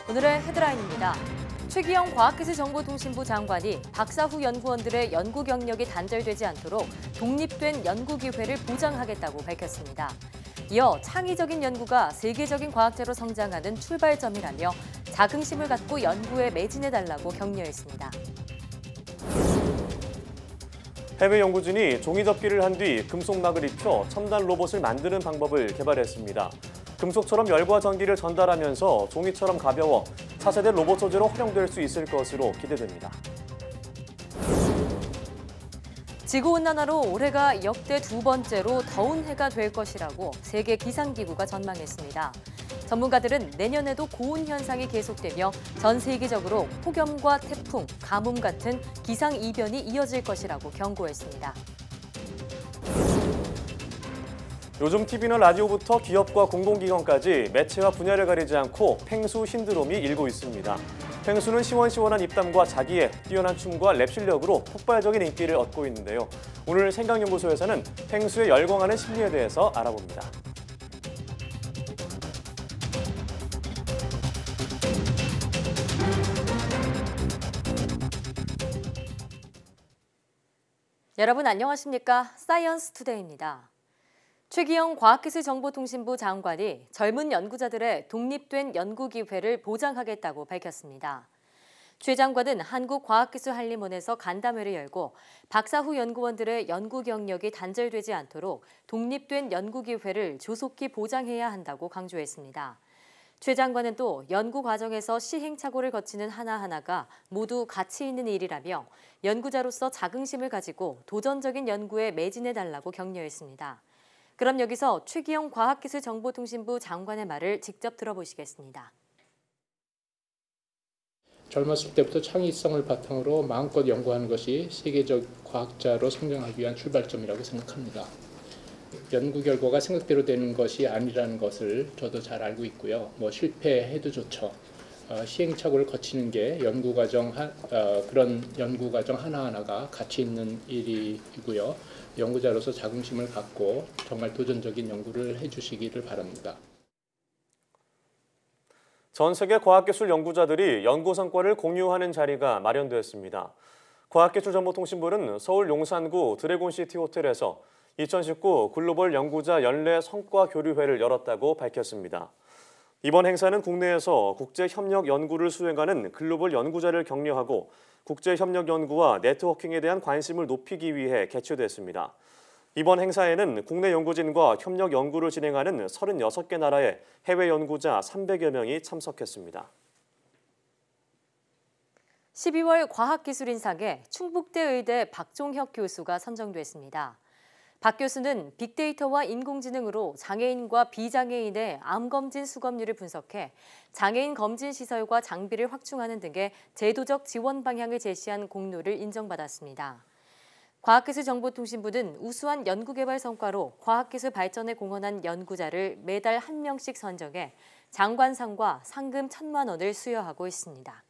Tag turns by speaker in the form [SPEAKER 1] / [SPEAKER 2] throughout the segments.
[SPEAKER 1] 오늘의 헤드라인입니다. 최기영 과학기술정보통신부 장관이 박사 후 연구원들의 연구 경력이 단절되지 않도록 독립된 연구기회를 보장하겠다고 밝혔습니다. 이어 창의적인 연구가 세계적인 과학자로 성장하는 출발점이라며 자긍심을 갖고 연구에 매진해달라고 격려했습니다.
[SPEAKER 2] 해외 연구진이 종이접기를 한 뒤 금속막을 입혀 첨단 로봇을 만드는 방법을 개발했습니다. 금속처럼 열과 전기를 전달하면서 종이처럼 가벼워 차세대 로봇 소재로 활용될 수 있을 것으로 기대됩니다.
[SPEAKER 1] 지구온난화로 올해가 역대 두 번째로 더운 해가 될 것이라고 세계 기상기구가 전망했습니다. 전문가들은 내년에도 고온 현상이 계속되며 전 세계적으로 폭염과 태풍, 가뭄 같은 기상 이변이 이어질 것이라고 경고했습니다.
[SPEAKER 2] 요즘 TV나 라디오부터 기업과 공공기관까지 매체와 분야를 가리지 않고 펭수 신드롬이 일고 있습니다. 펭수는 시원시원한 입담과 자기의 뛰어난 춤과 랩 실력으로 폭발적인 인기를 얻고 있는데요. 오늘 생각연구소에서는 펭수의 열광하는 심리에 대해서 알아봅니다.
[SPEAKER 1] 여러분 안녕하십니까? 사이언스 투데이입니다. 최기영 과학기술정보통신부 장관이 젊은 연구자들의 독립된 연구기회를 보장하겠다고 밝혔습니다. 최 장관은 한국과학기술한림원에서 간담회를 열고 박사 후 연구원들의 연구 경력이 단절되지 않도록 독립된 연구기회를 조속히 보장해야 한다고 강조했습니다. 최 장관은 또 연구 과정에서 시행착오를 거치는 하나하나가 모두 가치 있는 일이라며 연구자로서 자긍심을 가지고 도전적인 연구에 매진해달라고 격려했습니다. 그럼 여기서 최기영 과학기술정보통신부 장관의 말을 직접 들어보시겠습니다.
[SPEAKER 3] 젊었을 때부터 창의성을 바탕으로 마음껏 연구하는 것이 세계적 과학자로 성장하기 위한 출발점이라고 생각합니다. 연구 결과가 생각대로 되는 것이 아니라는 것을 저도 잘 알고 있고요. 실패해도 좋죠. 시행착오를 거치는 게 그런 연구 과정 하나하나가 가치 있는 일이고요. 연구자로서 자긍심을 갖고 정말 도전적인 연구를 해주시기를 바랍니다.
[SPEAKER 2] 전 세계 과학기술 연구자들이 연구 성과를 공유하는 자리가 마련되었습니다. 과학기술정보통신부는 서울 용산구 드래곤시티 호텔에서 2019 글로벌 연구자 연례 성과 교류회를 열었다고 밝혔습니다. 이번 행사는 국내에서 국제협력 연구를 수행하는 글로벌 연구자를 격려하고 국제협력 연구와 네트워킹에 대한 관심을 높이기 위해 개최됐습니다. 이번 행사에는 국내 연구진과 협력 연구를 진행하는 36개 나라의 해외 연구자 300여 명이 참석했습니다.
[SPEAKER 1] 12월 과학기술인상에 충북대 의대 박종혁 교수가 선정됐습니다. 박 교수는 빅데이터와 인공지능으로 장애인과 비장애인의 암검진 수검률을 분석해 장애인 검진 시설과 장비를 확충하는 등의 제도적 지원 방향을 제시한 공로를 인정받았습니다. 과학기술정보통신부는 우수한 연구개발 성과로 과학기술 발전에 공헌한 연구자를 매달 1명씩 선정해 장관상과 상금 1,000만 원을 수여하고 있습니다.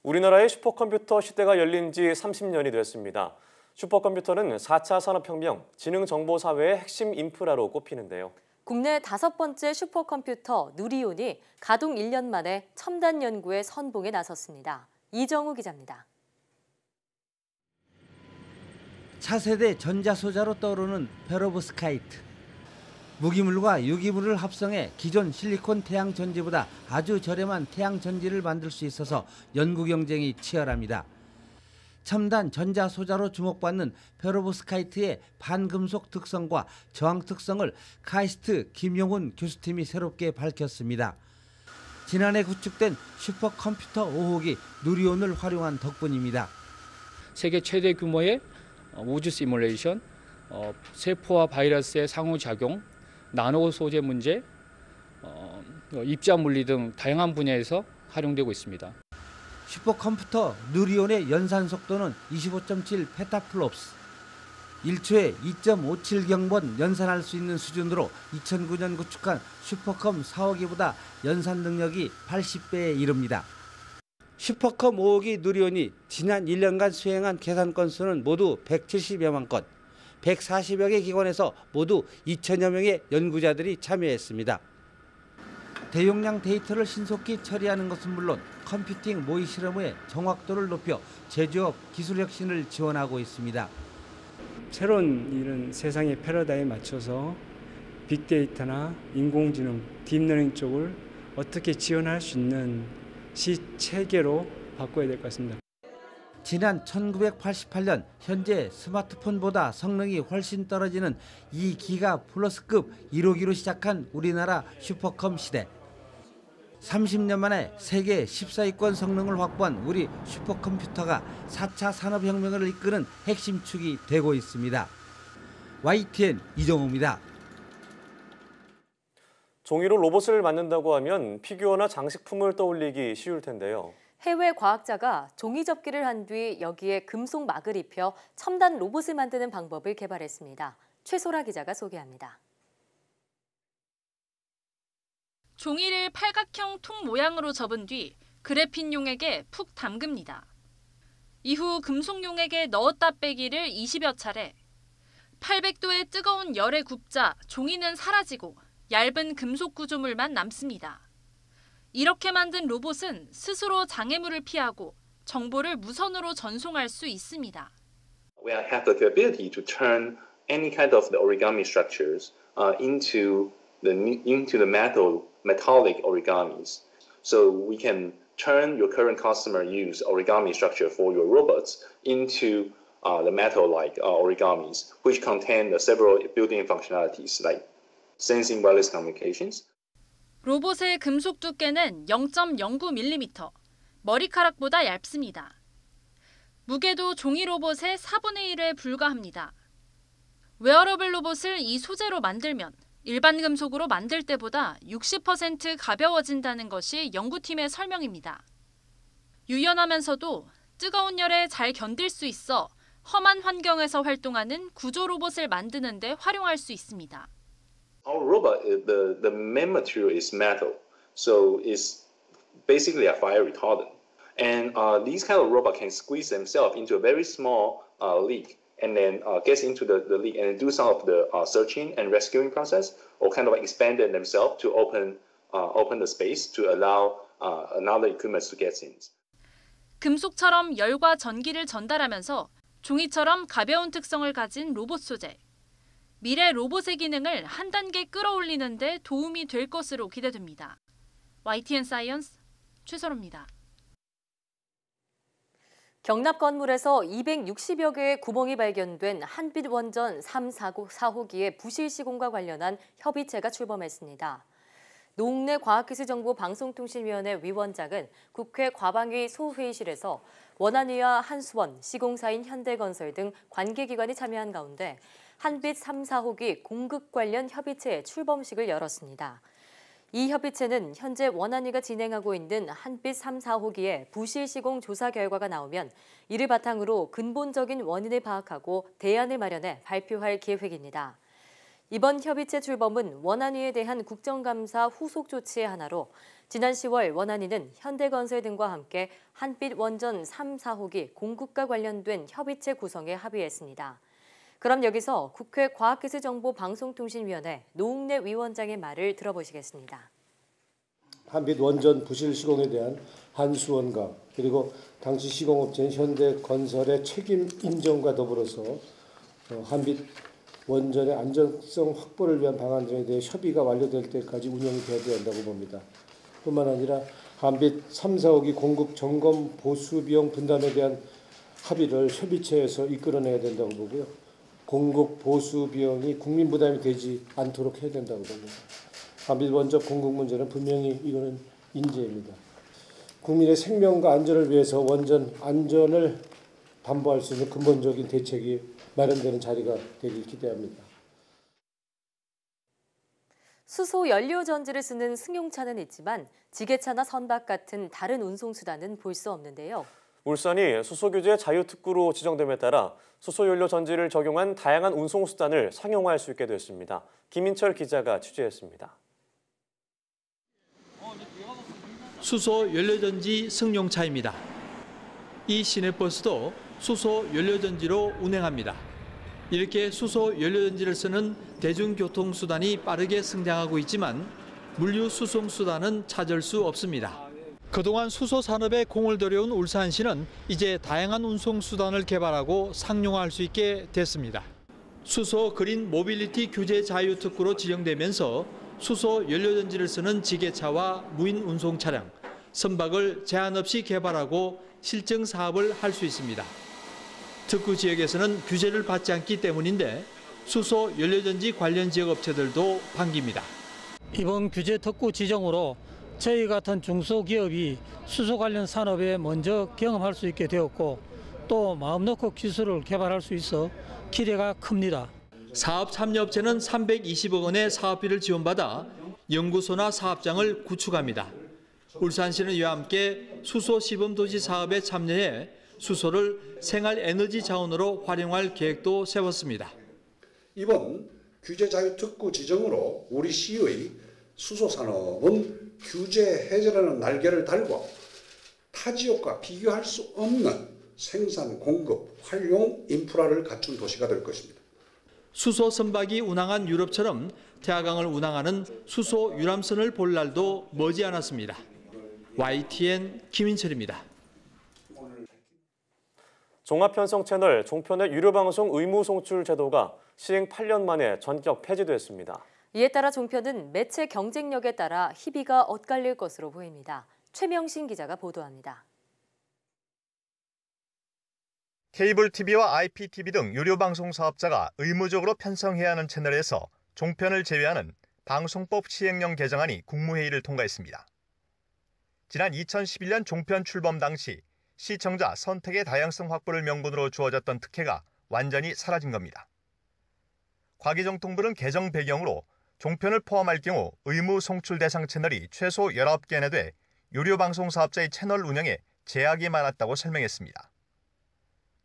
[SPEAKER 2] 우리나라의 슈퍼컴퓨터 시대가 열린 지 30년이 됐습니다. 슈퍼컴퓨터는 4차 산업혁명, 지능정보사회의 핵심 인프라로 꼽히는데요.
[SPEAKER 1] 국내 5번째 슈퍼컴퓨터 누리온이 가동 1년 만에 첨단 연구에 선봉에 나섰습니다. 이정우 기자입니다.
[SPEAKER 4] 차세대 전자소자로 떠오르는 페로브스카이트. 무기물과 유기물을 합성해 기존 실리콘 태양 전지보다 아주 저렴한 태양 전지를 만들 수 있어서 연구 경쟁이 치열합니다. 첨단 전자소자로 주목받는 페로브스카이트의 반금속 특성과 저항 특성을 카이스트 김용훈 교수팀이 새롭게 밝혔습니다. 지난해 구축된 슈퍼컴퓨터 5호기 누리온을 활용한 덕분입니다.
[SPEAKER 5] 세계 최대 규모의 우주 시뮬레이션, 세포와 바이러스의 상호작용, 나노 소재 문제, 입자 물리 등 다양한 분야에서 활용되고 있습니다.
[SPEAKER 4] 슈퍼컴퓨터 누리온의 연산 속도는 25.7 페타플롭스, 1초에 2.57경번 연산할 수 있는 수준으로 2009년 구축한 슈퍼컴 4호기보다 연산 능력이 80배에 이릅니다. 슈퍼컴 5호기 누리온이 지난 1년간 수행한 계산 건수는 모두 170여만 건, 140여 개 기관에서 모두 2천여 명의 연구자들이 참여했습니다. 대용량 데이터를 신속히 처리하는 것은 물론 컴퓨팅 모의 실험의 정확도를 높여 제조업 기술 혁신을 지원하고 있습니다.
[SPEAKER 6] 새로운 이런 세상의 패러다임에 맞춰서 빅데이터나 인공지능, 딥러닝 쪽을 어떻게 지원할 수 있는 시체계로 바꿔야 될 것 같습니다.
[SPEAKER 4] 지난 1988년 현재 스마트폰보다 성능이 훨씬 떨어지는 2기가 플러스급 1호기로 시작한 우리나라 슈퍼컴 시대. 30년 만에 세계 14위권 성능을 확보한 우리 슈퍼컴퓨터가 4차 산업혁명을 이끄는 핵심 축이 되고 있습니다. YTN 이정우입니다.
[SPEAKER 2] 종이로 로봇을 만든다고 하면 피규어나 장식품을 떠올리기 쉬울 텐데요.
[SPEAKER 1] 해외 과학자가 종이 접기를 한 뒤 여기에 금속 막을 입혀 첨단 로봇을 만드는 방법을 개발했습니다. 최소라 기자가 소개합니다.
[SPEAKER 7] 종이를 팔각형 통 모양으로 접은 뒤 그래핀 용액에 푹 담급니다. 이후 금속 용액에 넣었다 빼기를 20여 차례. 800도의 뜨거운 열에 굽자 종이는 사라지고 얇은 금속 구조물만 남습니다. 이렇게 만든 로봇은 스스로 장애물을 피하고 정보를 무선으로 전송할 수 있습니다.
[SPEAKER 8] We have the ability to turn any kind of the origami structures into the metallic origamis. So we can turn your current customer use origami structure for your robots into the metal-like origamis, which contain several built-in functionalities like sensing wireless communications.
[SPEAKER 7] 로봇의 금속 두께는 0.09mm, 머리카락보다 얇습니다. 무게도 종이 로봇의 4분의 1에 불과합니다. 웨어러블 로봇을 이 소재로 만들면 일반 금속으로 만들 때보다 60% 가벼워진다는 것이 연구팀의 설명입니다. 유연하면서도 뜨거운 열에 잘 견딜 수 있어 험한 환경에서 활동하는 구조 로봇을 만드는 데 활용할 수 있습니다.
[SPEAKER 8] Our robot, the main material is metal, so it's basically a fire retardant. And these kind of robots can squeeze themselves into a very small leak and then gets into the leak and do some of the searching and rescuing process, or kind of expand themselves to open the space to allow another equipment to get in.
[SPEAKER 7] 금속처럼 열과 전기를 전달하면서 종이처럼 가벼운 특성을 가진 로봇 소재. 미래 로봇의 기능을 한 단계 끌어올리는 데 도움이 될 것으로 기대됩니다. YTN 사이언스 최소로입니다.
[SPEAKER 1] 경납 건물에서 260여 개의 구멍이 발견된 한빛 원전 3, 4호기의 부실 시공과 관련한 협의체가 출범했습니다. 노웅래 과학기술정보방송통신위원회 위원장은 국회 과방위 소회의실에서 원안위와 한수원, 시공사인 현대건설 등 관계기관이 참여한 가운데 한빛 3, 4호기 공급 관련 협의체 출범식을 열었습니다. 이 협의체는 현재 원안위가 진행하고 있는 한빛 3, 4호기의 부실 시공 조사 결과가 나오면 이를 바탕으로 근본적인 원인을 파악하고 대안을 마련해 발표할 계획입니다. 이번 협의체 출범은 원안위에 대한 국정감사 후속 조치의 하나로 지난 10월 원안위는 현대건설 등과 함께 한빛 원전 3, 4호기 공급과 관련된 협의체 구성에 합의했습니다. 그럼 여기서 국회 과학기술정보방송통신위원회 노웅래 위원장의 말을 들어보시겠습니다.
[SPEAKER 9] 한빛 원전 부실 시공에 대한 한수원과 그리고 당시 시공업체인 현대건설의 책임 인정과 더불어서 한빛 원전의 안전성 확보를 위한 방안들에 대해 협의가 완료될 때까지 운영이 되어야 한다고 봅니다. 뿐만 아니라 한빛 3, 4호기 공급 점검 보수 비용 분담에 대한 합의를 협의체에서 이끌어내야 된다고 보고요. 공급 보수 비용이 국민 부담이 되지 않도록 해야 된다고 봅니다. 한빛 원전 공급 문제는 분명히 이거는 인재입니다. 국민의 생명과 안전을 위해서 원전 안전을 담보할 수 있는 근본적인 대책이 마련되는 자리가 되길 기대합니다.
[SPEAKER 1] 수소 연료 전지를 쓰는 승용차는 있지만 지게차나 선박 같은 다른 운송수단은 볼 수 없는데요.
[SPEAKER 2] 울산이 수소규제 자유특구로 지정됨에 따라 수소연료 전지를 적용한 다양한 운송수단을 상용화할 수 있게 됐습니다. 김인철 기자가 취재했습니다.
[SPEAKER 10] 수소연료전지 승용차입니다. 이 시내버스도 수소연료전지로 운행합니다. 이렇게 수소연료전지를 쓰는 대중교통수단이 빠르게 성장하고 있지만 물류 수송 수단은 찾을 수 없습니다. 그동안 수소 산업에 공을 들여온 울산시는 이제 다양한 운송 수단을 개발하고 상용화할 수 있게 됐습니다. 수소 그린 모빌리티 규제 자유 특구로 지정되면서 수소 연료전지를 쓰는 지게차와 무인 운송 차량, 선박을 제한 없이 개발하고 실증 사업을 할 수 있습니다. 특구 지역에서는 규제를 받지 않기 때문인데 수소 연료전지 관련 지역 업체들도 반깁니다.
[SPEAKER 11] 이번 규제 특구 지정으로 저희 같은 중소기업이 수소 관련 산업에 먼저 경험할 수 있게 되었고 또 마음 놓고 기술을 개발할 수 있어 기대가 큽니다.
[SPEAKER 10] 사업 참여업체는 320억 원의 사업비를 지원받아 연구소나 사업장을 구축합니다. 울산시는 이와 함께 수소 시범도시 사업에 참여해 수소를 생활 에너지 자원으로 활용할 계획도 세웠습니다.
[SPEAKER 12] 이번 규제 자유 특구 지정으로 우리 시의 수소 산업은 규제 해제라는 날개를 달고 타 지역과 비교할 수 없는 생산, 공급, 활용 인프라를 갖춘 도시가 될 것입니다.
[SPEAKER 10] 수소 선박이 운항한 유럽처럼 태화강을 운항하는 수소 유람선을 볼 날도 머지않았습니다. YTN 김인철입니다.
[SPEAKER 2] 종합편성 채널 종편의 유료방송 의무 송출 제도가 시행 8년 만에 전격 폐지됐습니다.
[SPEAKER 1] 이에 따라 종편은 매체 경쟁력에 따라 희비가 엇갈릴 것으로 보입니다. 최명신 기자가 보도합니다.
[SPEAKER 13] 케이블 TV와 IPTV 등 유료 방송 사업자가 의무적으로 편성해야 하는 채널에서 종편을 제외하는 방송법 시행령 개정안이 국무회의를 통과했습니다. 지난 2011년 종편 출범 당시 시청자 선택의 다양성 확보를 명분으로 주어졌던 특혜가 완전히 사라진 겁니다. 과기정통부는 개정 배경으로 종편을 포함할 경우 의무 송출 대상 채널이 최소 19개나 돼 유료 방송 사업자의 채널 운영에 제약이 많았다고 설명했습니다.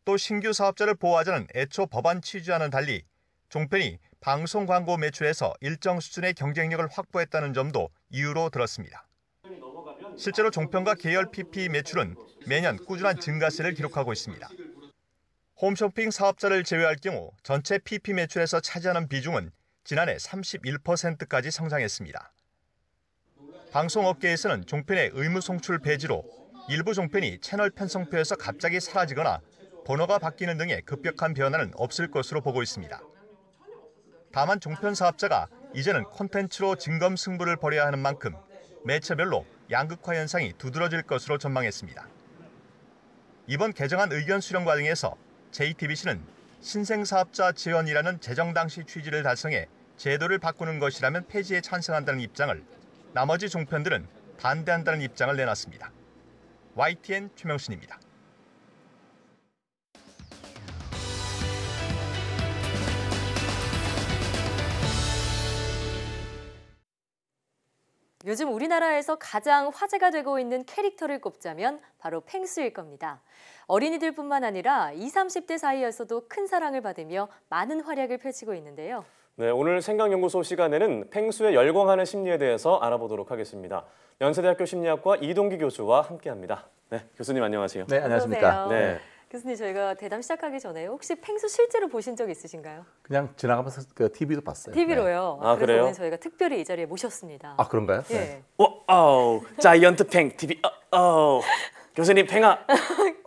[SPEAKER 13] 또 신규 사업자를 보호하자는 애초 법안 취지와는 달리 종편이 방송 광고 매출에서 일정 수준의 경쟁력을 확보했다는 점도 이유로 들었습니다. 실제로 종편과 계열 PP 매출은 매년 꾸준한 증가세를 기록하고 있습니다. 홈쇼핑 사업자를 제외할 경우 전체 PP 매출에서 차지하는 비중은 지난해 31%까지 성장했습니다. 방송업계에서는 종편의 의무 송출 폐지로 일부 종편이 채널 편성표에서 갑자기 사라지거나 번호가 바뀌는 등의 급격한 변화는 없을 것으로 보고 있습니다. 다만 종편 사업자가 이제는 콘텐츠로 진검승부를 벌여야 하는 만큼 매체별로 양극화 현상이 두드러질 것으로 전망했습니다. 이번 개정안 의견 수렴 과정에서 JTBC는 신생사업자 지원이라는 제정 당시 취지를 달성해 제도를 바꾸는 것이라면 폐지에 찬성한다는 입장을, 나머지 종편들은 반대한다는 입장을 내놨습니다. YTN 최명신입니다.
[SPEAKER 1] 요즘 우리나라에서 가장 화제가 되고 있는 캐릭터를 꼽자면 바로 펭수일 겁니다. 어린이들뿐만 아니라 20, 30대 사이에서도 큰 사랑을 받으며 많은 활약을 펼치고 있는데요.
[SPEAKER 2] 네, 오늘 생각연구소 시간에는 펭수의 열광하는 심리에 대해서 알아보도록 하겠습니다. 연세대학교 심리학과 이동기 교수와 함께합니다. 네, 교수님 안녕하세요.
[SPEAKER 14] 네, 안녕하십니까.
[SPEAKER 1] 네. 교수님, 저희가 대담 시작하기 전에 혹시 펭수 실제로 보신 적 있으신가요?
[SPEAKER 14] 그냥 지나가면서 그 TV도 봤어요.
[SPEAKER 1] TV로요?
[SPEAKER 2] 네. 아, 그래요?
[SPEAKER 1] 오늘 저희가 특별히 이 자리에 모셨습니다.
[SPEAKER 14] 아, 그런가요?
[SPEAKER 1] 예.
[SPEAKER 14] 네.
[SPEAKER 2] 와우, 자이언트 팽 TV. 교수님 팽아.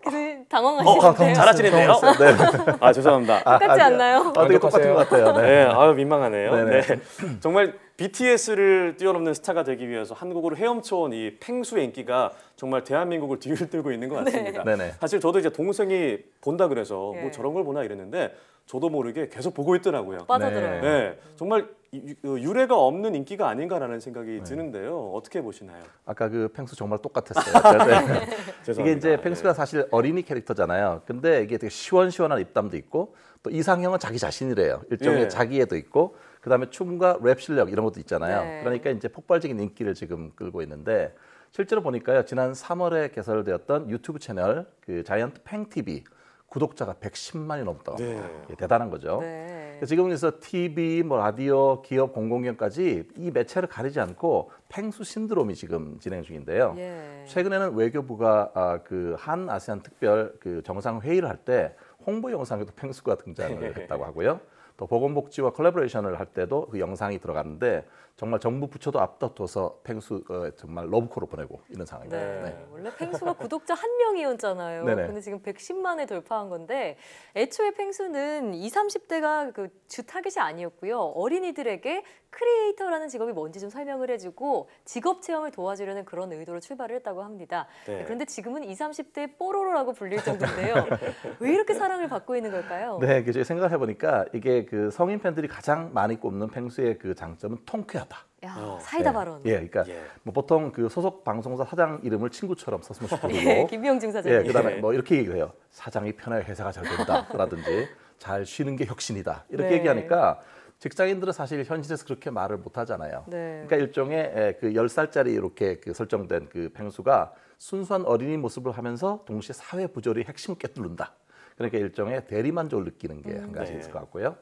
[SPEAKER 1] 교수님 당황하시는데요.
[SPEAKER 2] 잘하시는데요?
[SPEAKER 14] 네.
[SPEAKER 2] 아, 죄송합니다.
[SPEAKER 1] 똑같지 않나요?
[SPEAKER 14] 되게 똑같은 것 같아요. 네.
[SPEAKER 2] 네, 아유 민망하네요.
[SPEAKER 14] 네네.
[SPEAKER 2] 네. 정말 BTS를 뛰어넘는 스타가 되기 위해서 한국으로 헤엄쳐온 이 펭수의 인기가 정말 대한민국을 뒤흔들고 있는 것 같습니다.
[SPEAKER 14] 네네.
[SPEAKER 2] 사실 저도 이제 동생이 본다 그래서
[SPEAKER 1] 예.
[SPEAKER 2] 뭐 저런 걸 보나 이랬는데 저도 모르게 계속 보고 있더라고요.
[SPEAKER 1] 빠져들어요.
[SPEAKER 2] 네, 정말 유례가 없는 인기가 아닌가라는 생각이 드는데요. 어떻게 보시나요?
[SPEAKER 14] 아까 그 펭수 정말 똑같았어요. 네.
[SPEAKER 2] 죄송합니다.
[SPEAKER 14] 이게 이제 펭수가 사실 어린이 캐릭터잖아요. 근데 이게 되게 시원시원한 입담도 있고 또 이상형은 자기 자신이래요. 일종의
[SPEAKER 2] 예.
[SPEAKER 14] 자기애도 있고 그다음에 춤과 랩 실력 이런 것도 있잖아요.
[SPEAKER 1] 네.
[SPEAKER 14] 그러니까 이제 폭발적인 인기를 지금 끌고 있는데 실제로 보니까요. 지난 3월에 개설되었던 유튜브 채널 그 자이언트 팽 TV 구독자가 110만이 넘다고 합니다.
[SPEAKER 2] 네.
[SPEAKER 14] 대단한 거죠.
[SPEAKER 1] 네.
[SPEAKER 14] 지금은 그래서 TV, 뭐 라디오, 기업, 공공기관까지 이 매체를 가리지 않고 펭수 신드롬이 지금 진행 중인데요.
[SPEAKER 1] 예.
[SPEAKER 14] 최근에는 외교부가 그 한 아세안 특별 그 정상 회의를 할 때 홍보 영상에도 펭수가 등장을 했다고 하고요. 또 또 보건복지와 콜라보레이션을 할 때도 그 영상이 들어가는데 정말 정부 부처도 앞다퉈서 펭수 정말 러브콜을 보내고 이런 상황입니다.
[SPEAKER 1] 네.
[SPEAKER 14] 네.
[SPEAKER 1] 원래 펭수가 구독자 1명이었잖아요.
[SPEAKER 14] 네네.
[SPEAKER 1] 근데 지금 110만에 돌파한 건데 애초에 펭수는 20, 30대가 그 주 타깃이 아니었고요. 어린이들에게 크리에이터라는 직업이 뭔지 좀 설명을 해주고 직업 체험을 도와주려는 그런 의도로 출발을 했다고 합니다.
[SPEAKER 2] 네.
[SPEAKER 1] 그런데 지금은 20, 30대 뽀로로라고 불릴 정도인데요. 왜 이렇게 사랑을 받고 있는 걸까요?
[SPEAKER 14] 네, 그 생각을 해보니까 이게 그 성인 팬들이 가장 많이 꼽는 펭수의 그 장점은 통쾌하다.
[SPEAKER 1] 야, 사이다 발언.
[SPEAKER 14] 예, 그러니까 뭐 보통 그 소속 방송사 사장 이름을 친구처럼 썼으면 좋겠고,
[SPEAKER 1] 예, 김명중 사장님.
[SPEAKER 14] 예, 그다음에 뭐 이렇게 얘기를 해요. 사장이 편하게 회사가 잘 된다라든지 잘 쉬는 게 혁신이다 이렇게
[SPEAKER 1] 네.
[SPEAKER 14] 얘기하니까 직장인들은 사실 현실에서 그렇게 말을 못 하잖아요.
[SPEAKER 1] 네.
[SPEAKER 14] 그러니까 일종의 그 10살짜리 이렇게 그 설정된 그 펭수가 순수한 어린이 모습을 하면서 동시에 사회 부조리 핵심을 꿰뚫는다. 그러니까 일종의 대리만족을 느끼는 게 한 가지 있을 것 같고요.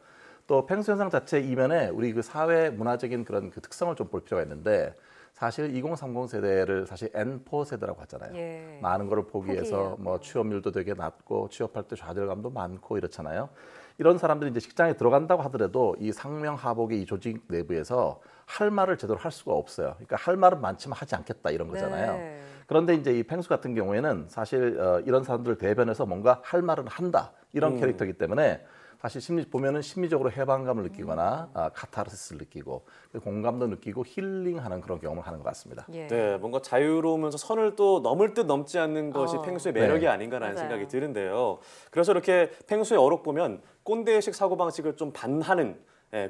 [SPEAKER 14] 또 펭수 현상 자체 이면에 우리 그 사회 문화적인 그런 그 특성을 좀 볼 필요가 있는데 사실 2030 세대를 사실 N4 세대라고 하잖아요.
[SPEAKER 1] 예.
[SPEAKER 14] 많은 거를 포기해서 뭐 취업률도 되게 낮고 취업할 때 좌절감도 많고 이렇잖아요. 이런 사람들이 이제 직장에 들어간다고 하더라도 이 상명하복의 이 조직 내부에서 할 말을 제대로 할 수가 없어요. 그러니까 할 말은 많지만 하지 않겠다 이런 거잖아요.
[SPEAKER 1] 네.
[SPEAKER 14] 그런데 이제 이 펭수 같은 경우에는 사실 이런 사람들을 대변해서 뭔가 할 말은 한다 이런 캐릭터이기 때문에 사실 보면은 심리적으로 해방감을 느끼거나 카타르시스를 느끼고 공감도 느끼고 힐링하는 그런 경험을 하는 것 같습니다.
[SPEAKER 1] 예.
[SPEAKER 2] 네, 뭔가 자유로우면서 선을 또 넘을 듯 넘지 않는 것이 펭수의 매력이
[SPEAKER 14] 네.
[SPEAKER 2] 아닌가라는
[SPEAKER 1] 맞아요.
[SPEAKER 2] 생각이 드는데요. 그래서 이렇게 펭수의 어록 보면 꼰대식 사고방식을 좀 반하는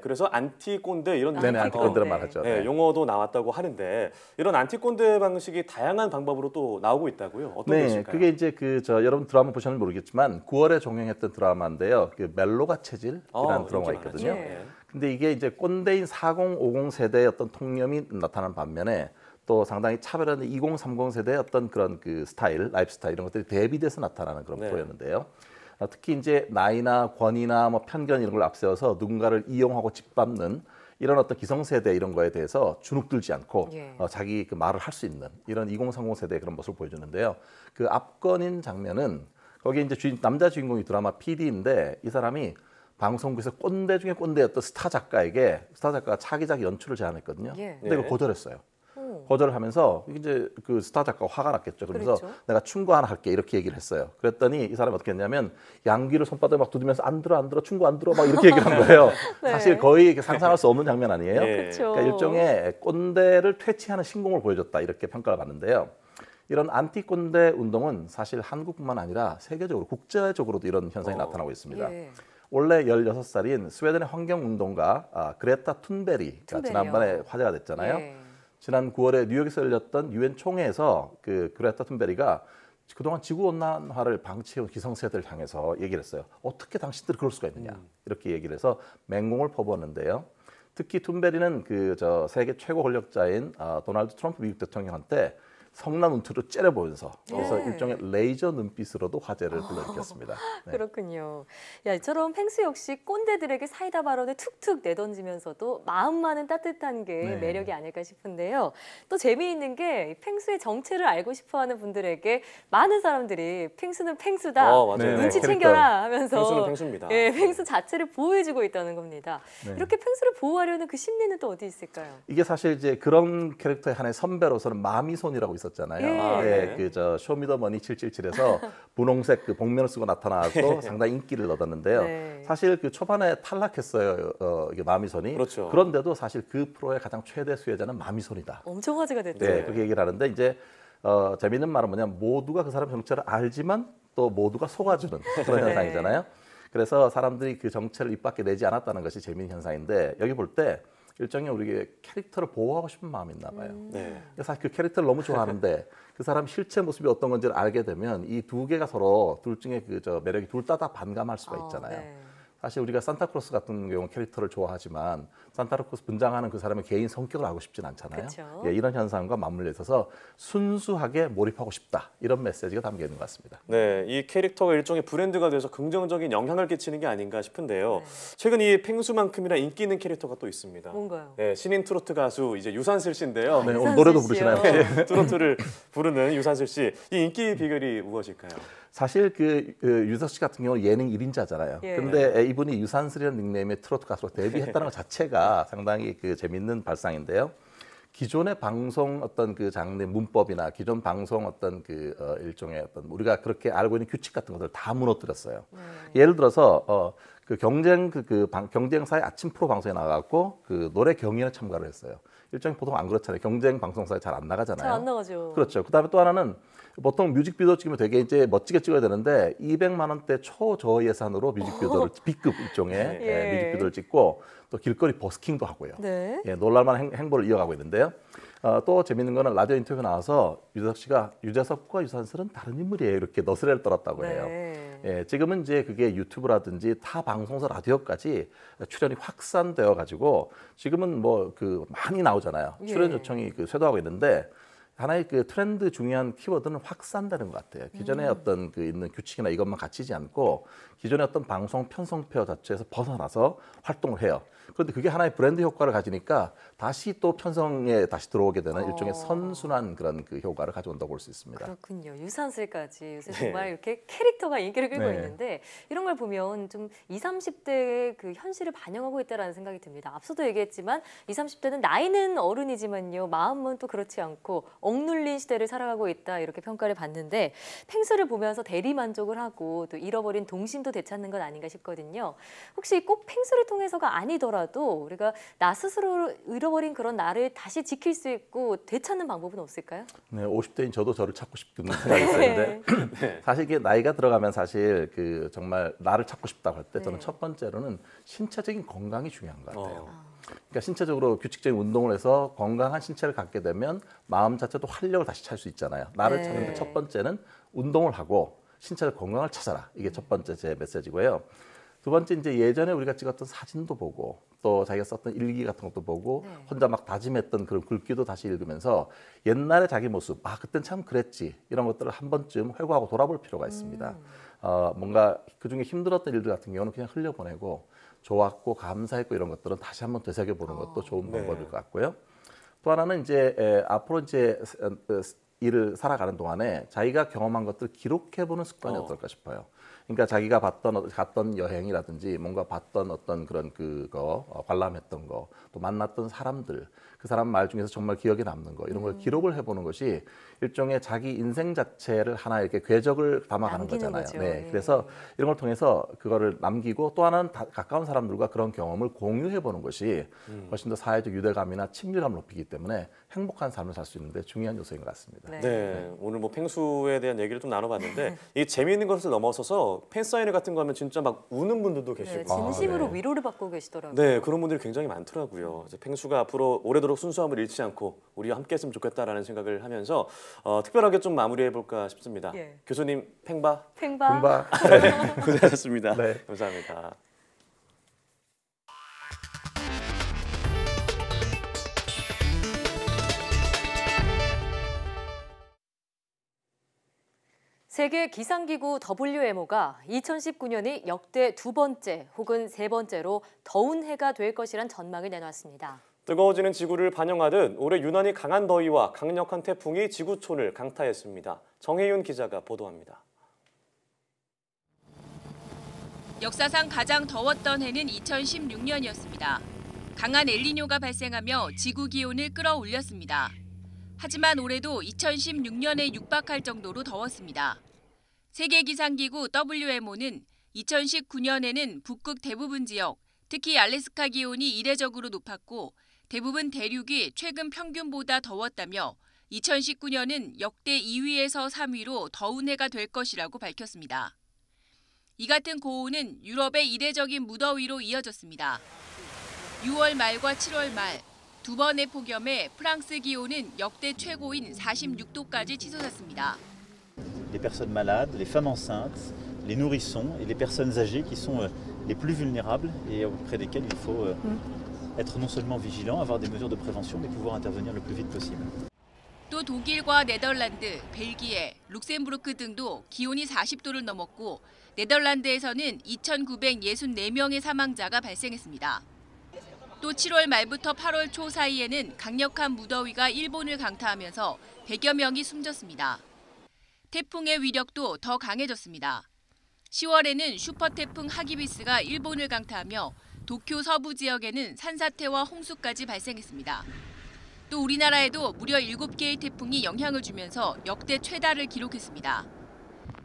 [SPEAKER 2] 그래서 안티 꼰대 이런
[SPEAKER 14] 네네, 안티 꼰대란 말하죠. 네.
[SPEAKER 2] 용어도 나왔다고 하는데 이런 안티 꼰대 방식이 다양한 방법으로 또 나오고 있다고요. 어떤 게 있을까요?
[SPEAKER 14] 그게 이제 여러분 드라마 보셨는지 모르겠지만 9월에 종영했던 드라마인데요. 그 멜로가 체질이라는 드라마가 있거든요. 근데 이게 이제 꼰대인 4050 세대의 어떤 통념이 나타나는 반면에 또 상당히 차별화된 2030 세대의 어떤 그런 그 스타일, 라이프 스타일 이런 것들이 대비돼서 나타나는 그런 프로였는데요. 특히 이제 나이나 권위나 뭐 편견 이런 걸 앞세워서 누군가를 이용하고 짓밟는 이런 어떤 기성세대 이런 거에 대해서 주눅들지 않고 자기 그 말을 할 수 있는 이런 2030 세대의 그런 모습을 보여주는데요. 그 압권인 장면은 거기 이제 남자 주인공이 드라마 PD인데 이 사람이 방송국에서 꼰대 중에 꼰대였던 스타 작가에게 스타 작가가 차기작 연출을 제안했거든요. 근데 이걸 거절했어요. 거절을 하면서 이제 그 스타 작가가 화가 났겠죠. 그래서
[SPEAKER 1] 그렇죠.
[SPEAKER 14] 내가 충고 하나 할게 이렇게 얘기를 했어요. 그랬더니 이 사람이 어떻게 했냐면 양귀를 손바닥에 막 두드리면서 안 들어 충고 안 들어 막 이렇게 얘기를 한 거예요.
[SPEAKER 1] 네.
[SPEAKER 14] 사실 거의 상상할 수 없는 장면 아니에요.
[SPEAKER 1] 그렇죠.
[SPEAKER 14] 그러니까 일종의 꼰대를 퇴치하는 신공을 보여줬다 이렇게 평가를 받는데요. 이런 안티 꼰대 운동은 사실 한국뿐만 아니라 세계적으로 국제적으로도 이런 현상이 나타나고 있습니다. 원래 16살인 스웨덴의 환경운동가 그레타 툰베리가 지난번에 화제가 됐잖아요. 지난 9월에 뉴욕에서 열렸던 유엔 총회에서 그 그레타 툰베리가 그동안 지구온난화를 방치해온 기성세대를 향해서 얘기를 했어요. 어떻게 당신들이 그럴 수가 있느냐 이렇게 얘기를 해서 맹공을 퍼부었는데요. 특히 툰베리는 세계 최고 권력자인 도널드 트럼프 미국 대통령한테 성난 눈투로 째려보면서 그래서 일종의 레이저 눈빛으로도 화제를 불러일으켰습니다. 네.
[SPEAKER 1] 그렇군요. 야, 이처럼 펭수 역시 꼰대들에게 사이다 발언을 툭툭 내던지면서도 마음만은 따뜻한 게 매력이 아닐까 싶은데요. 또 재미있는 게 펭수의 정체를 알고 싶어하는 분들에게 많은 사람들이 펭수는 펭수다, 눈치 챙겨라 하면서
[SPEAKER 2] 펭수는 펭수입니다.
[SPEAKER 1] 펭수 자체를 보호해주고 있다는 겁니다. 이렇게 펭수를 보호하려는 그 심리는 또 어디 있을까요?
[SPEAKER 14] 이게 사실 이제 그런 캐릭터의 하나의 선배로서는 마미손이라고 있었잖아요. 쇼미더머니 777에서 분홍색 그 복면을 쓰고 나타나서 상당히 인기를 얻었는데요. 사실 그 초반에 탈락했어요. 이게 마미손이.
[SPEAKER 2] 그렇죠.
[SPEAKER 14] 그런데도 사실 그 프로의 가장 최대 수혜자는 마미손이다.
[SPEAKER 1] 엄청 화제가 됐죠.
[SPEAKER 14] 네, 그렇게 얘기를 하는데 이제 재미있는 말은 뭐냐면 모두가 그 사람 정체를 알지만 또 모두가 속아주는 그런 현상이잖아요. 그래서 사람들이 그 정체를 입 밖에 내지 않았다는 것이 재미있는 현상인데 여기 볼 때 일종의 우리 캐릭터를 보호하고 싶은 마음이 있나 봐요. 사실 그 캐릭터를 너무 좋아하는데 그 사람 실체 모습이 어떤 건지를 알게 되면 이 두 개가 서로 둘 중에 매력이 둘 다 반감할 수가 있잖아요. 사실 우리가 산타클로스 같은 경우 캐릭터를 좋아하지만 산타클로스 분장하는 그 사람의 개인 성격을 알고 싶진 않잖아요. 이런 현상과 맞물려 있어서 순수하게 몰입하고 싶다. 이런 메시지가 담겨 있는 것 같습니다.
[SPEAKER 2] 네, 이 캐릭터가 일종의 브랜드가 돼서 긍정적인 영향을 끼치는 게 아닌가 싶은데요. 최근 이 펭수만큼이나 인기 있는 캐릭터가 또 있습니다.
[SPEAKER 1] 뭔가요?
[SPEAKER 2] 네, 신인 트로트 가수 이제 유산슬 씨인데요.
[SPEAKER 14] 네, 오늘 노래도 부르시나요?
[SPEAKER 2] 트로트를 부르는 유산슬 씨. 이 인기 비결이 무엇일까요?
[SPEAKER 14] 사실 유석 씨 같은 경우는 예능 1인자잖아요. 근데 이분이 유산슬이라는 닉네임의 트로트 가수로 데뷔했다는 것 자체가 상당히 그 재밌는 발상인데요. 기존의 방송 어떤 그 장르 문법이나 기존 방송 어떤 그 일종의 어떤 우리가 그렇게 알고 있는 규칙 같은 것들 다 무너뜨렸어요. 예를 들어서 그 경쟁사의 아침 프로 방송에 나가고 그 노래 경연에 참가를 했어요. 일종의 보통 안 그렇잖아요. 경쟁 방송사에 잘 안 나가잖아요.
[SPEAKER 1] 잘 안 나가죠.
[SPEAKER 14] 그렇죠. 그다음에 또 하나는 보통 뮤직비디오 찍으면 되게 이제 멋지게 찍어야 되는데 200만 원대 초저 예산으로 뮤직비디오를 B급 일종의 뮤직비디오를 찍고 또 길거리 버스킹도 하고요.
[SPEAKER 1] 네.
[SPEAKER 14] 놀랄만한 행보를 이어가고 있는데요. 또 재밌는 거는 라디오 인터뷰 나와서 유재석과 유산슬은 다른 인물이에요. 이렇게 너스레를 떨었다고 해요.
[SPEAKER 1] 네.
[SPEAKER 14] 지금은 이제 그게 유튜브라든지 타 방송사 라디오까지 출연이 확산되어 가지고 지금은 뭐 그 많이 나오잖아요. 출연 요청이 그 쇄도하고 있는데 하나의 그 트렌드 중요한 키워드는 확산되는 것 같아요. 기존의 어떤 그 있는 규칙이나 이것만 갖추지 않고 기존의 어떤 방송 편성표 자체에서 벗어나서 활동을 해요. 그런데 그게 하나의 브랜드 효과를 가지니까 다시 또 편성에 다시 들어오게 되는 일종의 선순환 그런 그 효과를 가져온다고 볼 수 있습니다.
[SPEAKER 1] 그렇군요. 유산슬까지 요새 정말 이렇게 캐릭터가 인기를 끌고
[SPEAKER 14] 네.
[SPEAKER 1] 있는데 이런 걸 보면 좀 20, 30대의 그 현실을 반영하고 있다는 생각이 듭니다. 앞서도 얘기했지만 20, 30대는 나이는 어른이지만요. 마음은 또 그렇지 않고 억눌린 시대를 살아가고 있다 이렇게 평가를 받는데 펭수를 보면서 대리 만족을 하고 또 잃어버린 동심도 되찾는 것 아닌가 싶거든요. 혹시 꼭 펭수를 통해서가 아니더라도 우리가 나 스스로 잃어버린 그런 나를 다시 지킬 수 있고 되찾는 방법은 없을까요?
[SPEAKER 14] 네, 50대인 저도 저를 찾고 싶은 생각이 있었는데 사실 이게 나이가 들어가면 사실 그 정말 나를 찾고 싶다고 할 때 저는 첫 번째로는 신체적인 건강이 중요한 것 같아요. 그러니까 신체적으로 규칙적인 운동을 해서 건강한 신체를 갖게 되면 마음 자체도 활력을 다시 찾을 수 있잖아요. 나를 찾는데 첫 번째는 운동을 하고 신체적 건강을 찾아라. 이게 첫 번째 제 메시지고요. 두 번째 이제 예전에 우리가 찍었던 사진도 보고 또 자기가 썼던 일기 같은 것도 보고 혼자 막 다짐했던 그런 글귀도 다시 읽으면서 옛날의 자기 모습, 그땐 참 그랬지 이런 것들을 한 번쯤 회고하고 돌아볼 필요가 있습니다. 뭔가 그중에 힘들었던 일들 같은 경우는 그냥 흘려보내고 좋았고 감사했고 이런 것들은 다시 한번 되새겨보는 것도 좋은 방법일 것 같고요. 또 하나는 이제 앞으로 이제 일을 살아가는 동안에 자기가 경험한 것들을 기록해보는 습관이 어떨까 싶어요. 그러니까 자기가 갔던 여행이라든지 뭔가 봤던 어떤 그런 관람했던 거, 또 만났던 사람들, 그 사람 말 중에서 정말 기억에 남는 거 이런 걸 기록을 해보는 것이 일종의 자기 인생 자체를 하나 이렇게 궤적을 담아가는 거잖아요. 네, 그래서 이런 걸 통해서 그거를 남기고 또 하나는 가까운 사람들과 그런 경험을 공유해보는 것이 훨씬 더 사회적 유대감이나 친밀감을 높이기 때문에 행복한 삶을 살 수 있는데 중요한 요소인 것 같습니다.
[SPEAKER 2] 네, 오늘 뭐 펭수에 대한 얘기를 좀 나눠봤는데 이 재미있는 것을 넘어서서 팬사인회 같은 거 하면 진짜 막 우는 분들도 계시고
[SPEAKER 1] 진심으로 위로를 받고 계시더라고요.
[SPEAKER 2] 네, 그런 분들이 굉장히 많더라고요. 펭수가 앞으로 오래도록 순수함을 잃지 않고 우리와 함께했으면 좋겠다라는 생각을 하면서 특별하게 좀 마무리해볼까 싶습니다. 교수님 팽바. 네, 고생하셨습니다. 감사합니다.
[SPEAKER 1] 세계 기상기구 WMO가 2019년이 역대 두 번째 혹은 세 번째로 더운 해가 될 것이란 전망을 내놨습니다.
[SPEAKER 2] 뜨거워지는 지구를 반영하듯 올해 유난히 강한 더위와 강력한 태풍이 지구촌을 강타했습니다. 정혜윤 기자가 보도합니다.
[SPEAKER 15] 역사상 가장 더웠던 해는 2016년이었습니다. 강한 엘니뇨가 발생하며 지구 기온을 끌어올렸습니다. 하지만 올해도 2016년에 육박할 정도로 더웠습니다. 세계기상기구 WMO는 2019년에는 북극 대부분 지역, 특히 알래스카 기온이 이례적으로 높았고 대부분 대륙이 최근 평균보다 더웠다며 2019년은 역대 2위에서 3위로 더운 해가 될 것이라고 밝혔습니다. 이 같은 고온은 유럽의 이례적인 무더위로 이어졌습니다. 6월 말과 7월 말 두 번의 폭염에 프랑스 기온은 역대 최고인 46도까지 치솟았습니다.
[SPEAKER 16] Les personnes malades, les femmes enceintes, les nourrissons et les personnes âgées qui sont les plus vulnérables et auprès desquelles il faut être non seulement vigilant, avoir des mesures de prévention, mais pouvoir intervenir le plus vite possible.
[SPEAKER 15] 또 독일과 네덜란드, 벨기에, 룩셈부르크 등도 기온이 40도를 넘었고 네덜란드에서는 2,964명의 사망자가 발생했습니다. 또 7월 말부터 8월 초 사이에는 강력한 무더위가 일본을 강타하면서 100여 명이 숨졌습니다. 태풍의 위력도 더 강해졌습니다. 10월에는 슈퍼태풍 하기비스가 일본을 강타하며 도쿄 서부 지역에는 산사태와 홍수까지 발생했습니다. 또 우리나라에도 무려 7개의 태풍이 영향을 주면서 역대 최다를 기록했습니다.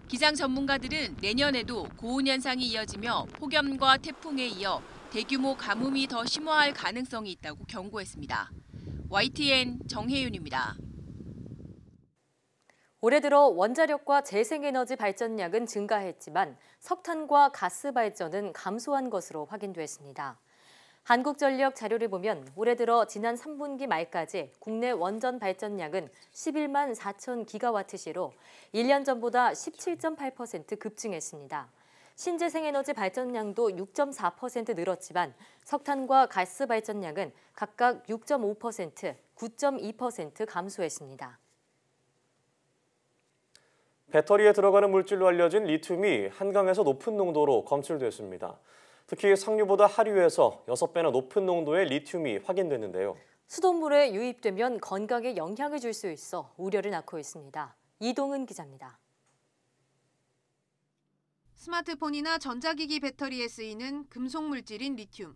[SPEAKER 15] 기상 전문가들은 내년에도 고온 현상이 이어지며 폭염과 태풍에 이어 대규모 가뭄이 더 심화할 가능성이 있다고 경고했습니다. YTN 정혜윤입니다.
[SPEAKER 1] 올해 들어 원자력과 재생에너지 발전량은 증가했지만 석탄과 가스 발전은 감소한 것으로 확인됐습니다. 한국전력 자료를 보면 올해 들어 지난 3분기 말까지 국내 원전 발전량은 11만 4천 기가와트시로 1년 전보다 17.8% 급증했습니다. 신재생에너지 발전량도 6.4% 늘었지만 석탄과 가스 발전량은 각각 6.5%, 9.2% 감소했습니다.
[SPEAKER 2] 배터리에 들어가는 물질로 알려진 리튬이 한강에서 높은 농도로 검출됐습니다. 특히 상류보다 하류에서 6배나 높은 농도의 리튬이 확인됐는데요.
[SPEAKER 1] 수돗물에 유입되면 건강에 영향을 줄 수 있어 우려를 낳고 있습니다. 이동은 기자입니다.
[SPEAKER 17] 스마트폰이나 전자기기 배터리에 쓰이는 금속 물질인 리튬.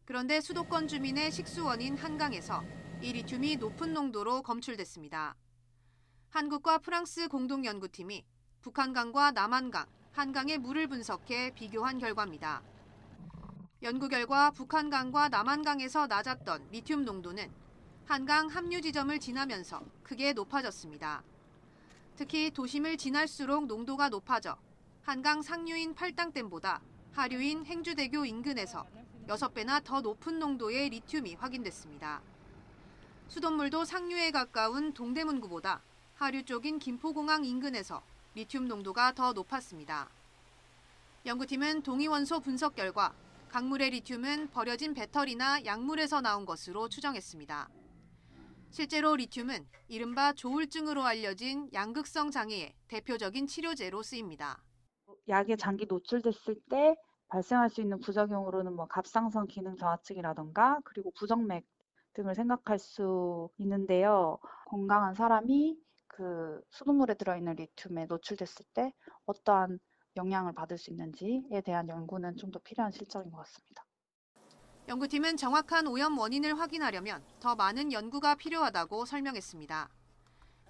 [SPEAKER 17] 그런데 수도권 주민의 식수원인 한강에서 이 리튬이 높은 농도로 검출됐습니다. 한국과 프랑스 공동연구팀이 북한강과 남한강, 한강의 물을 분석해 비교한 결과입니다. 연구 결과 북한강과 남한강에서 낮았던 리튬 농도는 한강 합류 지점을 지나면서 크게 높아졌습니다. 특히 도심을 지날수록 농도가 높아져 한강 상류인 팔당댐보다 하류인 행주대교 인근에서 6배나 더 높은 농도의 리튬이 확인됐습니다. 수돗물도 상류에 가까운 동대문구보다 하류 쪽인 김포공항 인근에서 리튬 농도가 더 높았습니다. 연구팀은 동위원소 분석 결과 강물의 리튬은 버려진 배터리나 약물에서 나온 것으로 추정했습니다. 실제로 리튬은 이른바 조울증으로 알려진 양극성 장애의 대표적인 치료제로 쓰입니다.
[SPEAKER 18] 약에 장기 노출됐을 때 발생할 수 있는 부작용으로는 갑상선 기능 저하증이라던가 그리고 부정맥 등을 생각할 수 있는데요. 건강한 사람이 그 수돗물에 들어있는 리튬에 노출됐을 때 어떠한 영향을 받을 수 있는지에 대한 연구는 좀 더 필요한 실정인 것 같습니다.
[SPEAKER 17] 연구팀은 정확한 오염 원인을 확인하려면 더 많은 연구가 필요하다고 설명했습니다.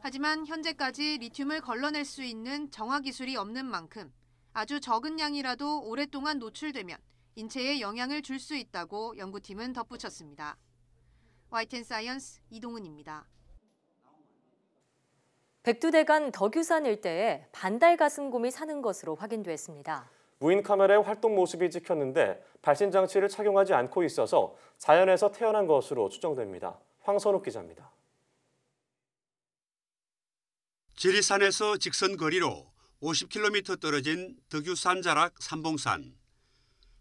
[SPEAKER 17] 하지만 현재까지 리튬을 걸러낼 수 있는 정화 기술이 없는 만큼 아주 적은 양이라도 오랫동안 노출되면 인체에 영향을 줄 수 있다고 연구팀은 덧붙였습니다. YTN 사이언스 이동은입니다.
[SPEAKER 1] 백두대간 덕유산 일대에 반달가슴곰이 사는 것으로 확인됐습니다.
[SPEAKER 2] 무인 카메라의 활동 모습이 찍혔는데 발신 장치를 착용하지 않고 있어서 자연에서 태어난 것으로 추정됩니다. 황선욱 기자입니다.
[SPEAKER 19] 지리산에서 직선 거리로 50km 떨어진 덕유산 자락 삼봉산.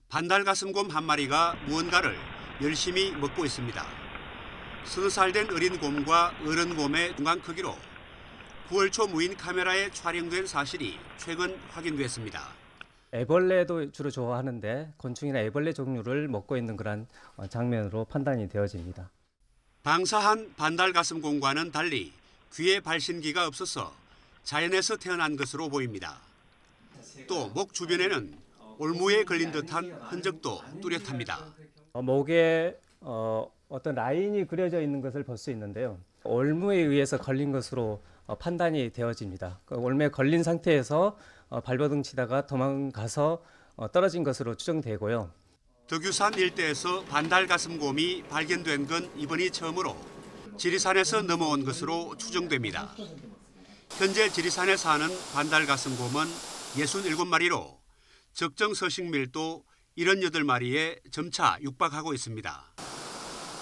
[SPEAKER 19] 반달가슴곰 한 마리가 무언가를 열심히 먹고 있습니다. 서너 살 된 어린 곰과 어른 곰의 중간 크기로 9월 초 무인 카메라에 촬영된 사실이 최근 확인됐습니다.
[SPEAKER 20] 애벌레도 주로 좋아하는데 곤충이나 애벌레 종류를 먹고 있는 그런 장면으로 판단이 되어집니다.
[SPEAKER 19] 방사한 반달가슴곰과는 달리 귀에 발신기가 없어서 자연에서 태어난 것으로 보입니다. 또 목 주변에는 올무에 걸린 듯한 흔적도 뚜렷합니다.
[SPEAKER 20] 목에 어떤 라인이 그려져 있는 것을 볼 수 있는데요. 올무에 의해서 걸린 것으로 판단이 되어집니다. 올무에 걸린 상태에서 발버둥 치다가 도망가서 떨어진 것으로 추정되고요.
[SPEAKER 19] 덕유산 일대에서 반달가슴곰이 발견된 건 이번이 처음으로 지리산에서 넘어온 것으로 추정됩니다. 현재 지리산에 사는 반달가슴곰은 67마리로 적정 서식 밀도 78마리에 점차 육박하고 있습니다.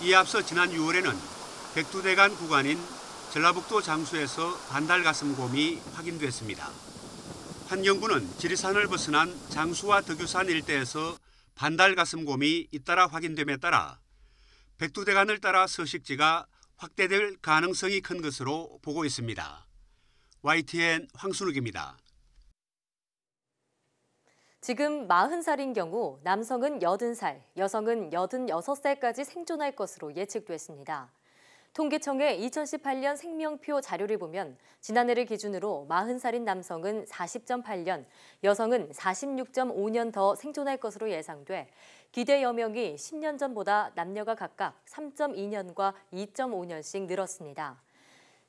[SPEAKER 19] 이에 앞서 지난 6월에는 백두대간 구간인 전라북도 장수에서 반달가슴곰이 확인됐습니다. 환경부는 지리산을 벗어난 장수와 덕유산 일대에서 반달가슴곰이 잇따라 확인됨에 따라 백두대간을 따라 서식지가 확대될 가능성이 큰 것으로 보고 있습니다. YTN 황순욱입니다.
[SPEAKER 1] 지금 40살인 경우 남성은 80살, 여성은 86살까지 생존할 것으로 예측됐습니다. 통계청의 2018년 생명표 자료를 보면 지난해를 기준으로 40살인 남성은 40.8년, 여성은 46.5년 더 생존할 것으로 예상돼 기대 여명이 10년 전보다 남녀가 각각 3.2년과 2.5년씩 늘었습니다.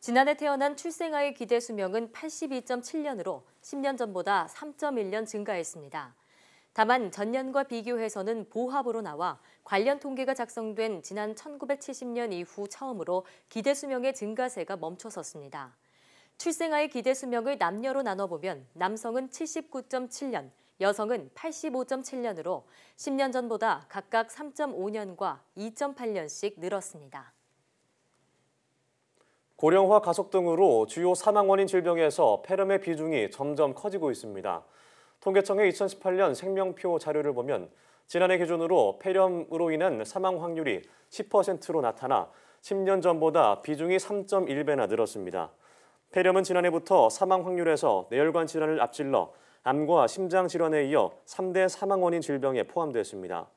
[SPEAKER 1] 지난해 태어난 출생아의 기대 수명은 82.7년으로 10년 전보다 3.1년 증가했습니다. 다만 전년과 비교해서는 보합으로 나와 관련 통계가 작성된 지난 1970년 이후 처음으로 기대 수명의 증가세가 멈춰섰습니다. 출생아의 기대 수명을 남녀로 나눠보면 남성은 79.7년, 여성은 85.7년으로 10년 전보다 각각 3.5년과 2.8년씩 늘었습니다.
[SPEAKER 2] 고령화 가속 등으로 주요 사망 원인 질병에서 폐렴의 비중이 점점 커지고 있습니다. 통계청의 2018년 생명표 자료를 보면 지난해 기준으로 폐렴으로 인한 사망 확률이 10%로 나타나 10년 전보다 비중이 3.1배나 늘었습니다. 폐렴은 지난해부터 사망 확률에서 뇌혈관 질환을 앞질러 암과 심장 질환에 이어 3대 사망 원인 질병에 포함됐습니다.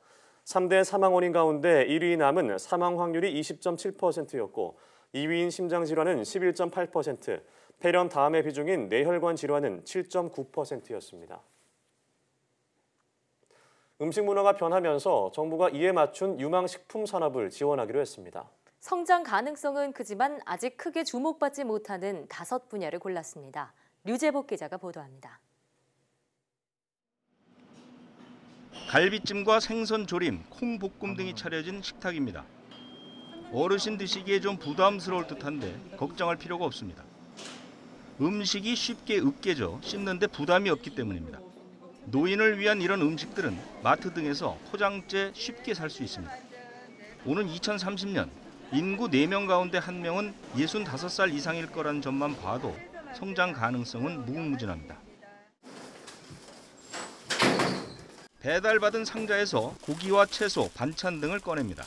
[SPEAKER 2] 3대 사망 원인 가운데 1위인 암은 사망 확률이 20.7%였고 2위인 심장 질환은 11.8%, 폐렴 다음의 비중인 뇌혈관 질환은 7.9%였습니다. 음식 문화가 변하면서 정부가 이에 맞춘 유망식품 산업을 지원하기로 했습니다.
[SPEAKER 1] 성장 가능성은 크지만 아직 크게 주목받지 못하는 5분야를 골랐습니다. 류재복 기자가 보도합니다.
[SPEAKER 21] 갈비찜과 생선 조림, 콩볶음 등이 차려진 식탁입니다. 어르신 드시기에 좀 부담스러울 듯한데 걱정할 필요가 없습니다. 음식이 쉽게 으깨져 씹는데 부담이 없기 때문입니다. 노인을 위한 이런 음식들은 마트 등에서 포장재 쉽게 살 수 있습니다. 오는 2030년 인구 4명 가운데 1명은 65살 이상일 거라는 점만 봐도 성장 가능성은 무궁무진합니다. 배달받은 상자에서 고기와 채소, 반찬 등을 꺼냅니다.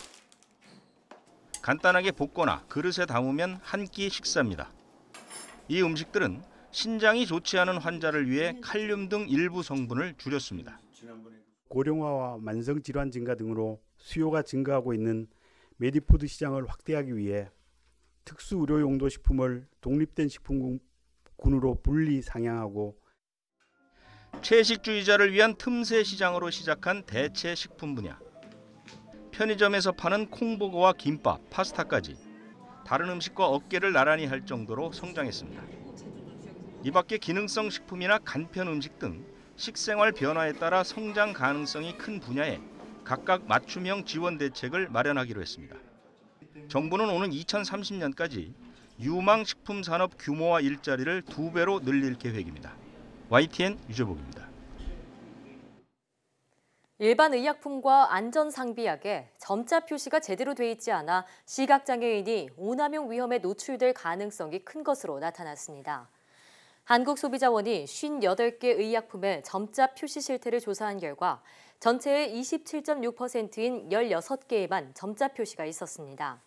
[SPEAKER 21] 간단하게 볶거나 그릇에 담으면 한 끼 식사입니다. 이 음식들은 신장이 좋지 않은 환자를 위해 칼륨 등 일부 성분을 줄였습니다.
[SPEAKER 22] 고령화와 만성질환 증가 등으로 수요가 증가하고 있는 메디푸드 시장을 확대하기 위해 특수의료용도 식품을 독립된 식품군으로 분리 상향하고
[SPEAKER 21] 채식주의자를 위한 틈새 시장으로 시작한 대체 식품 분야. 편의점에서 파는 콩버거와 김밥, 파스타까지 다른 음식과 어깨를 나란히 할 정도로 성장했습니다. 이 밖에 기능성 식품이나 간편 음식 등 식생활 변화에 따라 성장 가능성이 큰 분야에 각각 맞춤형 지원 대책을 마련하기로 했습니다. 정부는 오는 2030년까지 유망 식품 산업 규모와 일자리를 2배로 늘릴 계획입니다. YTN 유재복입니다.
[SPEAKER 1] 일반 의약품과 안전상비약에 점자 표시가 제대로 돼 있지 않아 시각장애인이 오남용 위험에 노출될 가능성이 큰 것으로 나타났습니다. 한국소비자원이 58개 의약품의 점자 표시 실태를 조사한 결과 전체의 27.6%인 16개에만 점자 표시가 있었습니다.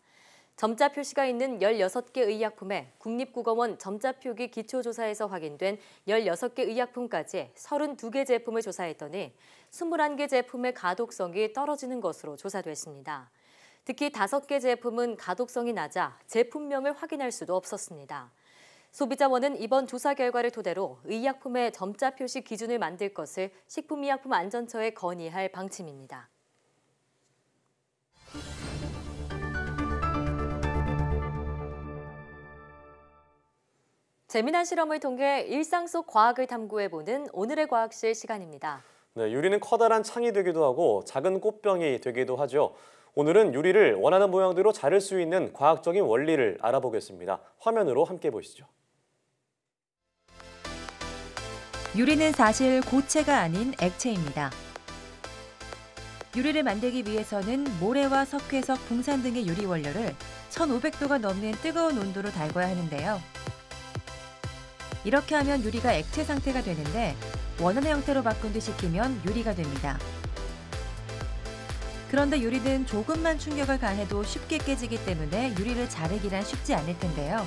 [SPEAKER 1] 점자 표시가 있는 16개 의약품에 국립국어원 점자표기 기초조사에서 확인된 16개 의약품까지 32개 제품을 조사했더니 21개 제품의 가독성이 떨어지는 것으로 조사됐습니다. 특히 5개 제품은 가독성이 낮아 제품명을 확인할 수도 없었습니다. 소비자원은 이번 조사 결과를 토대로 의약품의 점자 표시 기준을 만들 것을 식품의약품안전처에 건의할 방침입니다. 재미난 실험을 통해 일상 속 과학을 탐구해보는 오늘의 과학실 시간입니다.
[SPEAKER 2] 네, 유리는 커다란 창이 되기도 하고 작은 꽃병이 되기도 하죠. 오늘은 유리를 원하는 모양대로 자를 수 있는 과학적인 원리를 알아보겠습니다. 화면으로 함께 보시죠.
[SPEAKER 23] 유리는 사실 고체가 아닌 액체입니다. 유리를 만들기 위해서는 모래와 석회석, 붕산 등의 유리 원료를 1500도가 넘는 뜨거운 온도로 달궈야 하는데요. 이렇게 하면 유리가 액체 상태가 되는데 원하는 형태로 바꾼 뒤 식히면 유리가 됩니다. 그런데 유리는 조금만 충격을 가해도 쉽게 깨지기 때문에 유리를 자르기란 쉽지 않을 텐데요.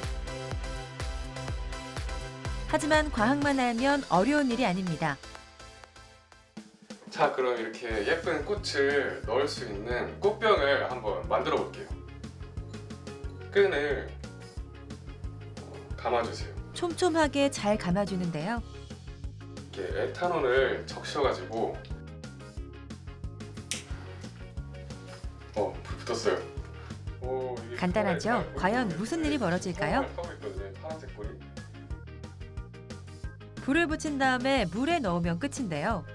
[SPEAKER 23] 하지만 과학만 알면 어려운 일이 아닙니다.
[SPEAKER 24] 자, 그럼 이렇게 예쁜 꽃을 넣을 수 있는 꽃병을 한번 만들어 볼게요.
[SPEAKER 3] 끈을 감아주세요.
[SPEAKER 23] 촘촘하게 잘 감아주는데요.
[SPEAKER 3] 이렇게 에탄올을 적셔가지고 불 붙었어요. 이게
[SPEAKER 23] 간단하죠? 과연 무슨 일이 벌어질까요?
[SPEAKER 3] 하고 있거든요. 파란색 꿀이.
[SPEAKER 23] 불을 붙인 다음에 물에 넣으면 끝인데요.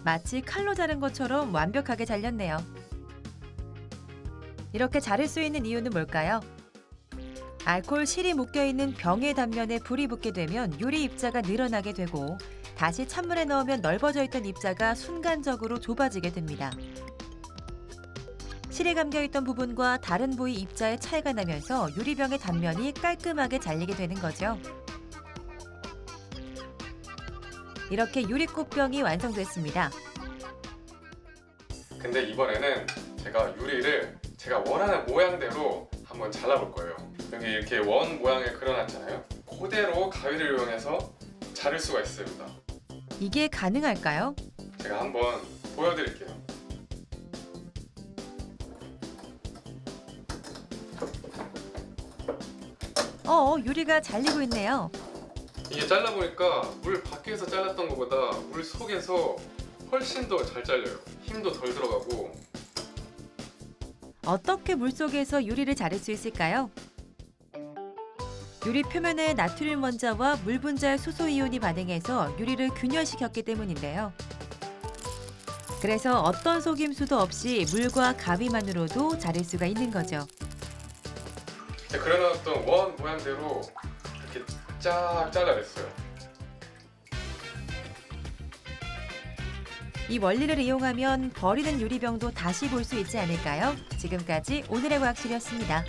[SPEAKER 23] 마치 칼로 자른 것처럼 완벽하게 잘렸네요. 이렇게 자를 수 있는 이유는 뭘까요? 알코올 실이 묶여있는 병의 단면에 불이 붙게 되면 유리 입자가 늘어나게 되고 다시 찬물에 넣으면 넓어져 있던 입자가 순간적으로 좁아지게 됩니다. 실이 감겨있던 부분과 다른 부위 입자의 차이가 나면서 유리병의 단면이 깔끔하게 잘리게 되는 거죠. 이렇게 유리꽃병이 완성됐습니다.
[SPEAKER 3] 근데 이번에는 제가 유리를 제가 원하는 모양대로 한번 잘라볼 거예요. 여기 이렇게 원 모양을 그려놨잖아요. 그대로 가위를 이용해서 자를 수가 있습니다.
[SPEAKER 23] 이게 가능할까요?
[SPEAKER 3] 제가 한번 보여드릴게요.
[SPEAKER 23] 유리가 잘리고 있네요.
[SPEAKER 3] 이게 잘라보니까 물 밖에서 잘랐던 것보다 물 속에서 훨씬 더 잘 잘려요. 힘도 덜 들어가고.
[SPEAKER 23] 어떻게 물속에서 유리를 자를 수 있을까요? 유리 표면에 나트륨 원자와 물 분자의 수소 이온이 반응해서 유리를 균열시켰기 때문인데요. 그래서 어떤 속임수도 없이 물과 가위만으로도 자를 수가 있는 거죠.
[SPEAKER 3] 그려놨던 원 모양대로 이렇게 쫙 잘라냈어요.
[SPEAKER 23] 이 원리를 이용하면 버리는 유리병도 다시 볼 수 있지 않을까요? 지금까지 오늘의 과학실이었습니다.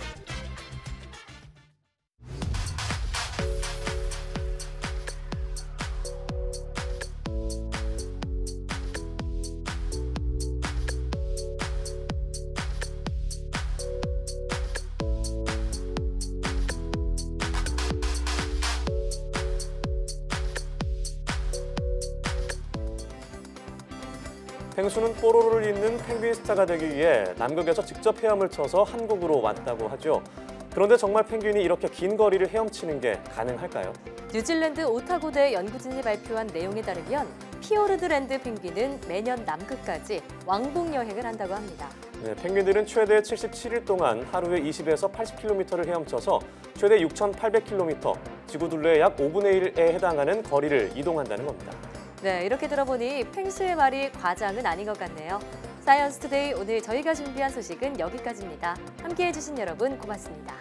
[SPEAKER 2] 펭수는 뽀로로를 잇는 펭귄 스타가 되기 위해 남극에서 직접 헤엄을 쳐서 한국으로 왔다고 하죠. 그런데 정말 펭귄이 이렇게 긴 거리를 헤엄치는 게 가능할까요?
[SPEAKER 1] 뉴질랜드 오타고대 연구진이 발표한 내용에 따르면 피오르드랜드 펭귄은 매년 남극까지 왕복 여행을 한다고 합니다.
[SPEAKER 2] 네, 펭귄들은 최대 77일 동안 하루에 20에서 80km를 헤엄쳐서 최대 6,800km, 지구 둘레의 약 5분의 1에 해당하는 거리를 이동한다는 겁니다.
[SPEAKER 1] 네, 이렇게 들어보니 펭수의 말이 과장은 아닌 것 같네요. 사이언스 투데이 오늘 저희가 준비한 소식은 여기까지입니다. 함께해 주신 여러분 고맙습니다.